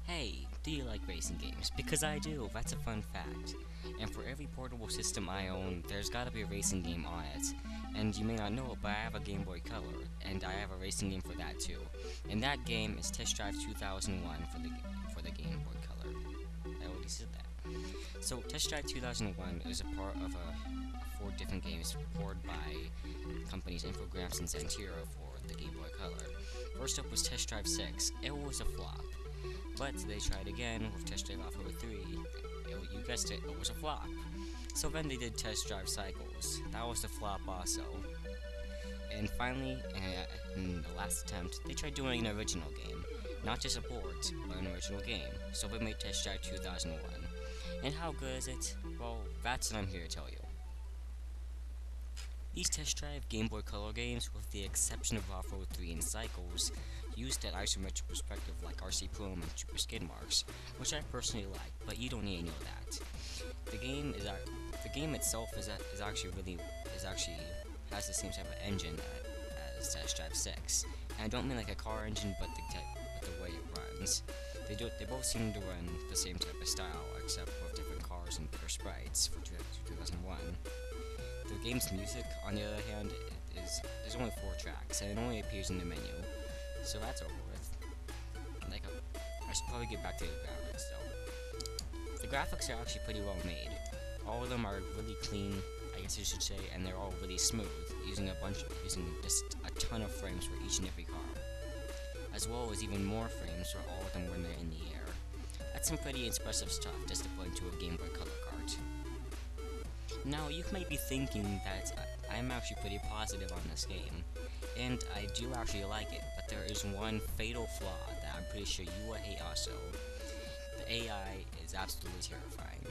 Hey, do you like racing games? Because I do, that's a fun fact. And for every portable system I own, there's gotta be a racing game on it. And you may not know it, but I have a Game Boy Color, and I have a racing game for that too. And that game is Test Drive 2001 for the Game Boy Color. I already said that. So Test Drive 2001 is a part of four different games poured by companies Infogrames and Santira for the Game Boy Color. First up was Test Drive 6. It was a flop. But they tried again with Test Drive Alpha 3. You guessed it, it was a flop. So then they did Test Drive Cycles. That was a flop also. And finally, in the last attempt, they tried doing an original game. Not just a port, but an original game. So they made Test Drive 2001. And how good is it? Well, that's what I'm here to tell you. These Test Drive Game Boy Color games, with the exception of Off-Road 3 and Cycles, used that isometric perspective like RC Chrome and Super Skid Marks, which I personally like, but you don't need to know that. The game itself is actually has the same type of engine as Test Drive 6. And I don't mean like a car engine, but the way it runs. They both seem to run the same type of style, except with different cars and bigger sprites for 2001. The game's music, on the other hand, there's only 4 tracks, and it only appears in the menu. So that's over with. I should probably get back to the graphics though. The graphics are actually pretty well made. All of them are really clean, I guess you should say, and they're all really smooth, using just a ton of frames for each and every car, as well as even more frames for all of them when they're in the air. That's some pretty impressive stuff just to put into a Game Boy Color cart. Now, you might be thinking that I'm actually pretty positive on this game, and I do actually like it, but there is one fatal flaw that I'm pretty sure you will hate also. The AI is absolutely terrifying.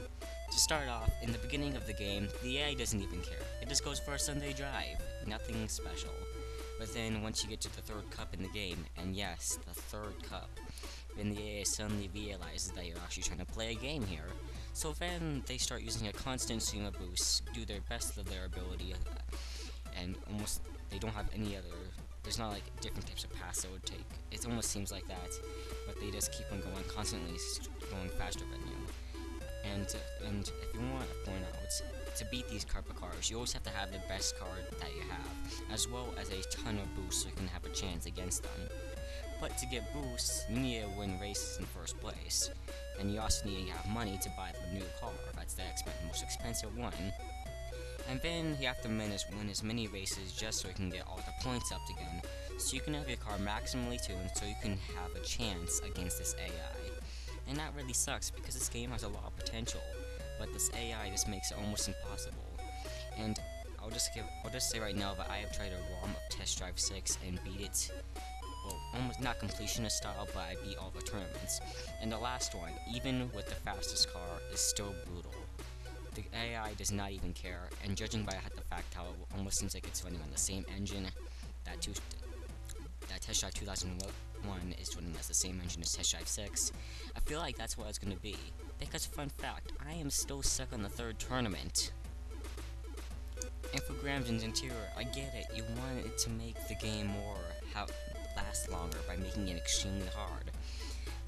To start off, in the beginning of the game, the AI doesn't even care. It just goes for a Sunday drive. Nothing special. But then, once you get to the 3rd cup in the game, and yes, the 3rd cup, then the AI suddenly realizes that you're actually trying to play a game here. So then they start using a constant stream of boosts, do their best of their ability, and they don't have any other, there's not like different types of paths that would take. It almost seems like that, but they just keep on going, constantly going faster than you. And if you want to point out, to beat these type of cars, you always have to have the best car that you have, as well as a ton of boosts so you can have a chance against them. But to get boosts, you need to win races in first place, and you also need to have money to buy the new car. That's the most expensive one. And then you have to win as many races just so you can get all the points up again, so you can have your car maximally tuned so you can have a chance against this AI. And that really sucks because this game has a lot of potential, but this AI just makes it almost impossible. And I'll just say right now that I have tried a ROM of Test Drive 6 and beat it. Well, almost not completionist style, but I beat all the tournaments. And the last one, even with the fastest car, is still brutal. The AI does not even care, and judging by the fact how it almost seems like it's running on the same engine that Test Drive 2001 is running as the same engine as Test Drive 6, I feel like that's what it's going to be. Because, fun fact, I am still stuck on the 3rd tournament. Infogrames and Interior, I get it, you want it to make the game last longer by making it extremely hard.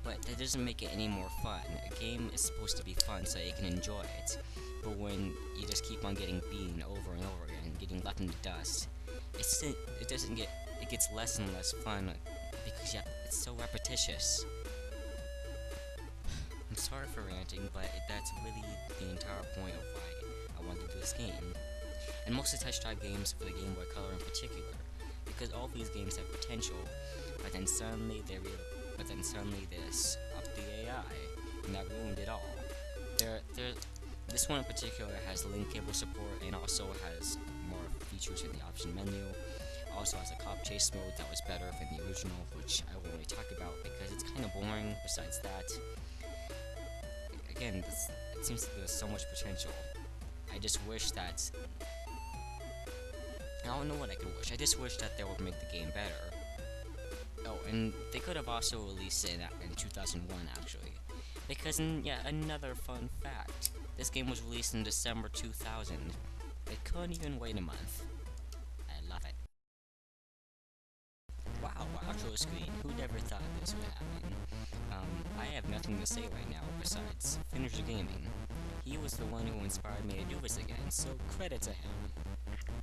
But that doesn't make it any more fun. A game is supposed to be fun so you can enjoy it. But when you just keep on getting beaten over and over again, getting left in the dust, it gets less and less fun because it's so repetitious. I'm sorry for ranting, but that's really the entire point of why I wanted to do this game. And most of the Test Drive games for the Game Boy Color in particular, because all these games have potential, but then suddenly this upped the AI, and that ruined it all. This one in particular has link cable support and also has more features in the option menu. Also has a cop chase mode that was better than the original, which I won't really talk about because it's kind of boring. Besides that, again, it seems like there's so much potential. I just wish that I don't know what I could wish. I just wish that they would make the game better. Oh, and they could have also released it in 2001, actually. Because, another fun fact, this game was released in December 2000. They couldn't even wait a month. I love it. Wow, outro screen. Who'd ever thought this would happen? I have nothing nothing to say right now besides FinizerGaming. He was the one who inspired me to do this again, so credit to him.